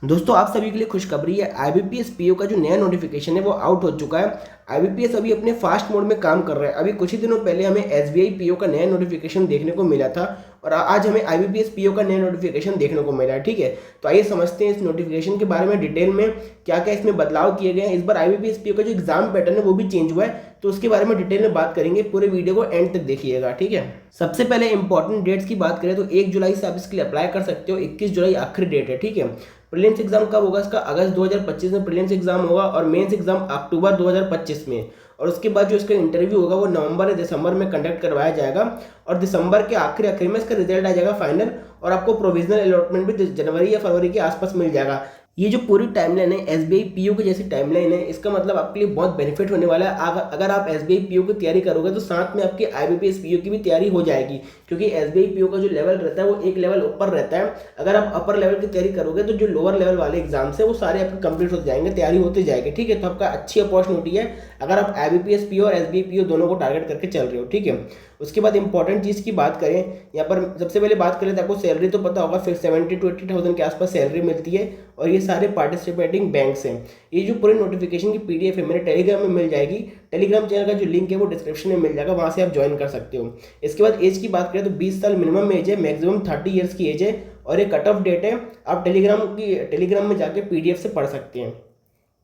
दोस्तों आप सभी के लिए खुशखबरी है। आईबीपीएस पीओ का जो नया नोटिफिकेशन है वो आउट हो चुका है। आईबीपीएस अभी अपने फास्ट मोड में काम कर रहा है। अभी कुछ ही दिनों पहले हमें एसबीआई पीओ का नया नोटिफिकेशन देखने को मिला था और आज हमें आईबीपीएस पीओ का नया नोटिफिकेशन देखने को मिला है। ठीक है, तो आइए समझते हैं इस नोटिफिकेशन के बारे में डिटेल में, क्या क्या इसमें बदलाव किए गए हैं। इस बार आईबीपीएस पीओ का जो एग्जाम पैटर्न है वो भी चेंज हुआ है, तो उसके बारे में डिटेल में बात करेंगे। पूरे वीडियो को एंड तक देखिएगा। ठीक है, सबसे पहले इंपॉर्टेंट डेट्स की बात करें तो 1 जुलाई से आप इसके लिए अप्लाई कर सकते हो। 21 जुलाई आखिरी डेट है। ठीक है, प्रीलिम्स एग्जाम कब होगा इसका? अगस्त 2025 में प्रीलिम्स एग्जाम होगा और मेंस एग्जाम अक्टूबर 2025 में। और उसके बाद जो इसका इंटरव्यू होगा वो नवंबर या दिसंबर में कंडक्ट करवाया जाएगा और दिसंबर के आखिरी में इसका रिजल्ट आ जाएगा फाइनल, और आपको प्रोविजनल अलॉटमेंट भी जनवरी या फरवरी के आसपास मिल जाएगा। ये जो पूरी टाइमलाइन है एसबीआई पीओ की जैसी टाइमलाइन है, इसका मतलब आपके लिए बहुत बेनिफिट होने वाला है। अगर आप एसबीआई पीओ की तैयारी करोगे तो साथ में आपकी आईबीपीएस पीओ की भी तैयारी हो जाएगी, क्योंकि एसबीआई पीओ का जो लेवल रहता है वो एक लेवल ऊपर रहता है। अगर आप अपर लेवल की तैयारी करोगे तो जो लोअर लेवल वाले एग्जाम्स है वो सारे आपके कंप्लीट होते जाएंगे, तैयारी होते जाएगी। ठीक है, तो आपका अच्छी अपॉर्चुनिटी है अगर आप आईबीपीएस पीओ और एसबीआई पीओ दोनों को टारगेट करके चल रहे हो। ठीक है, उसके बाद इंपॉर्टेंट चीज़ की बात करें, यहाँ पर सबसे पहले बात करें तो आपको सैलरी तो पता होगा, फिर 70 to 80,000 के आसपास सैलरी मिलती है और ये सारे पार्टिसिपेटिंग बैंक्स हैं। ये जो पूरे नोटिफिकेशन की पीडीएफ है मेरे टेलीग्राम में मिल जाएगी। टेलीग्राम चैनल का जो लिंक है वो डिस्क्रिप्शन में मिल जाएगा, वहाँ से आप ज्वाइन कर सकते हो। इसके बाद एज की बात करें तो 20 साल मिनिमम एज है, मैक्सिमम 30 ईयर्स की एज है और एक कट ऑफ डेट है। आप टेलीग्राम में जाके पीडीएफ से पढ़ सकते हैं।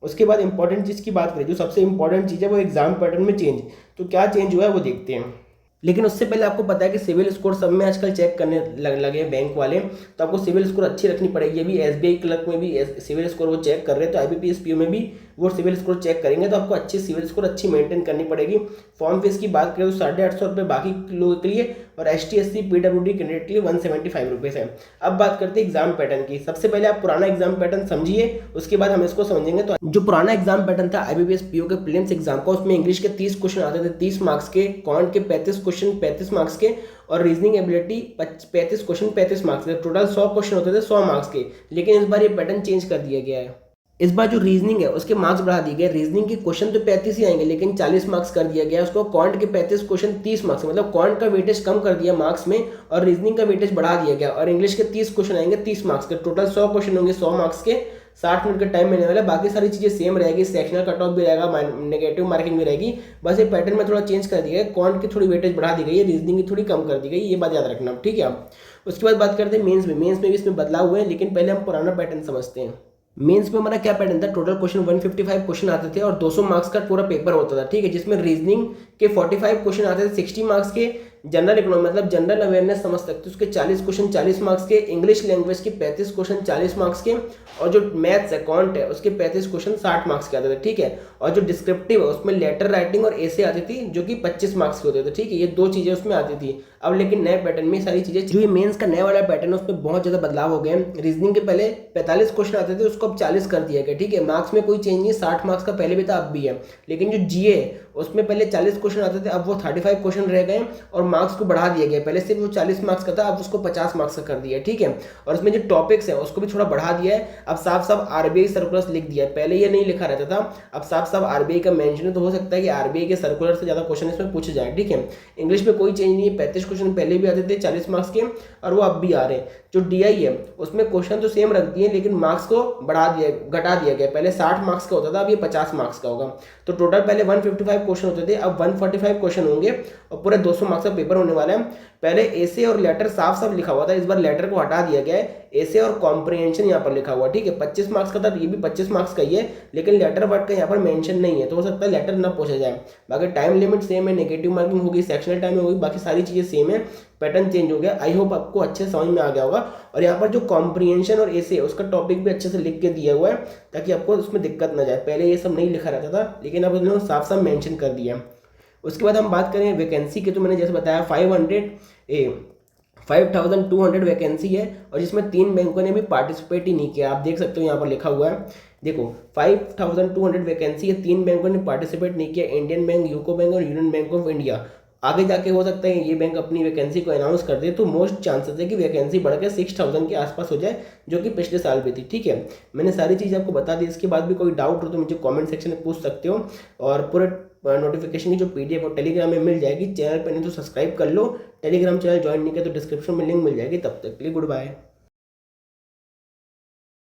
उसके बाद इंपॉर्टेंट चीज़ की बात करें, जो सबसे इंपॉर्टेंट चीज़ है वो एग्जाम पैटर्न में चेंज। तो क्या चेंज हुआ है वो देखते हैं। लेकिन उससे पहले आपको पता है कि सिविल स्कोर सब में आजकल चेक करने लगे हैं बैंक वाले, तो आपको सिविल स्कोर अच्छी रखनी पड़ेगी। अभी एसबीआई क्लर्क में भी सिविल स्कोर वो चेक कर रहे हैं, तो आईबीपीएस पीओ में भी वो सिविल स्कोर चेक करेंगे, तो आपको अच्छी सिविल स्कोर अच्छी मेंटेन करनी पड़ेगी। फॉर्म फीस की बात करें तो 850 रुपये बाकी लोगों के लिए और ST SC PWD कैंडिडेट के लिए 175 रुपीज़ है। अब बात करते हैं एग्जाम पैटर्न की। सबसे पहले आप पुराना एग्जाम पैटर्न समझिए, उसके बाद हम इसको समझेंगे। तो जो पुराना एग्जाम पैटर्न था आईबीपीएस पीओ के प्रीलिम्स एग्जाम का, उसमें इंग्लिश के 30 क्वेश्चन आते थे 30 मार्क्स के, कॉन्ट के 35 क्वेश्चन 35 मार्क्स के, और रीजनिंग एबिलिटी 35 क्वेश्चन 35 मार्क्स के। टोटल 100 क्वेश्चन होते थे 100 मार्क्स के। लेकिन इस बार ये पैटर्न चेंज कर दिया गया है। इस बार जो रीजनिंग है उसके मार्क्स बढ़ा दिए गए। रीजनिंग के क्वेश्चन तो 35 ही आएंगे, लेकिन 40 मार्क्स कर दिया गया उसको। कॉन्ट के 35 क्वेश्चन 30 मार्क्स, मतलब कॉन्ट का वेटेज कम कर दिया मार्क्स में और रीजनिंग का वेटेज बढ़ा दिया गया। और इंग्लिश के 30 क्वेश्चन आएंगे 30 मार्क्स के। टोटल 100 क्वेश्चन होंगे 100 मार्क्स के, 60 मिनट का टाइम मिलने वाला है। बाकी सारी चीज़ें सेम रहेगी, सेक्शनल कट ऑफ भी रहेगा, नेगेटिव मार्किंग भी रहेगी। बस ये पैटर्न में थोड़ा चेंज कर दिया है। कॉन्ट की थोड़ी वेटेज बढ़ा दी गई है, रीजनिंग की थोड़ी कम कर दी गई है, ये बात याद रखना। ठीक है, उसके बाद बात करते हैं मेंस में। मेंस में भी इसमें बदलाव हुए हैं, लेकिन पहले हम पुराना पैटर्न समझते हैं। मेंस में हमारा क्या पैटर्न था? टोटल क्वेश्चन 155 क्वेश्चन आते थे और 200 मार्क्स का पूरा पेपर होता था। ठीक है, जिसमें रीजनिंग के 45 क्वेश्चन आते थे 60 मार्क्स के, जनरल इकोनॉमी मतलब जनरल अवेयरनेस समझ सकते हो उसके 40 क्वेश्चन 40 मार्क्स के, इंग्लिश लैंग्वेज के 35 क्वेश्चन 40 मार्क्स के, और जो मैथ्स है कॉन्ट है उसके 35 क्वेश्चन 60 मार्क्स के आते थे। ठीक है, और जो डिस्क्रिप्टिव है उसमें लेटर राइटिंग और ऐसे आती थी जो कि 25 मार्क्स के होते थे। ठीक है, ये 2 चीज़ें उसमें आती थी। अब लेकिन नए पैटर्न में सारी चीज़ें, जो ये मेंस का नया वाला पैटर्न है उसमें बहुत ज़्यादा बदलाव हो गए हैं। रीजनिंग के पहले 45 क्वेश्चन आते थे, उसको अब 40 कर दिया गया। ठीक है, मार्क्स में कोई चेंज नहीं, 60 मार्क्स का पहले भी था अब भी है। लेकिन जो जीए उसमें पहले 40 क्वेश्चन आते थे, अब वो 35 क्वेश्चन रह गए और मार्क्स को बढ़ा दिया गया। पहले सिर्फ वो 40 मार्क्स का था, अब उसको 50 मार्क्स का कर दिया। ठीक है, और उसमें जो टॉपिक्स है उसको भी थोड़ा बढ़ा दिया है। अब साफ साफ आरबीआई सर्कुलर्स लिख दिया है, पहले ये नहीं लिखा रहता था, अब साफ साफ आरबीआई का मेंशन है। तो हो सकता है कि आरबीआई के सर्कुलर से ज़्यादा क्वेश्चन इसमें पूछे जाए। ठीक है, इंग्लिश में कोई चेंज नहीं है, 35 क्वेश्चन पहले भी आते थे 40 मार्क्स के और वो अब भी आ रहे हैं। जो डीआई है उसमें क्वेश्चन तो सेम रख दिए, लेकिन मार्क्स को घटा दिया गया। पहले 60 मार्क्स का होता था, अब ये 50 मार्क्स का होगा। तो टोटल पहले 155 क्वेश्चन होते थे, अब 145 क्वेश्चन होंगे और पूरे 200 मार्क्स का पेपर होने वाला है। पहले ऐसे और लेटर साफ साफ लिखा हुआ था, इस बार लेटर को हटा दिया गया है। ऐसे और कॉम्प्रिहेंशन यहाँ पर लिखा हुआ। ठीक है, 25 मार्क्स का था, ये भी 25 मार्क्स का ही है, लेकिन लेटर वर्ड का यहाँ पर मेंशन नहीं है, तो हो सकता है लेटर ना पूछा जाए। बाकी टाइम लिमिट सेम है, नेगेटिव मार्किंग होगी, सेक्शनल टाइम होगी, बाकी सारी चीज़ें सेम है। पैटर्न चेंज हो गया। आई होप आपको अच्छे समझ में आ गया होगा। और यहाँ पर जो कॉम्प्रिहेंशन और ऐसे उसका टॉपिक भी अच्छे से लिख के दिया हुआ है, ताकि आपको उसमें दिक्कत ना जाए। पहले ये सब नहीं लिखा रहता था, लेकिन अब उन्होंने साफ साफ मेंशन कर दिया। उसके बाद हम बात करें वैकेंसी की, तो मैंने जैसे बताया 5200 वैकेंसी है और जिसमें 3 बैंकों ने भी पार्टिसिपेट ही नहीं किया। आप देख सकते हो यहाँ पर लिखा हुआ है, देखो 5200 वैकेंसी है, 3 बैंकों ने पार्टिसिपेट नहीं किया, इंडियन बैंक, यूको बैंक और यूनियन बैंक ऑफ इंडिया। आगे जाके हो सकता है ये बैंक अपनी वैकेंसी को अनाउंस कर दे, तो मोस्ट चांसेस है कि वैकेंसी बढ़ के 6000 के आसपास हो जाए, जो कि पिछले साल भी थी। ठीक है, मैंने सारी चीज़ आपको बता दी। इसके बाद भी कोई डाउट हो तो मुझे कमेंट सेक्शन में पूछ सकते हो, और पूरे नोटिफिकेशन की जो पीडीएफ और टेलीग्राम में मिल जाएगी। चैनल पर नहीं तो सब्सक्राइब कर लो, टेलीग्राम चैनल ज्वाइन नहीं किया तो डिस्क्रिप्शन में लिंक मिल जाएगी। तब तक के लिए गुड बाय।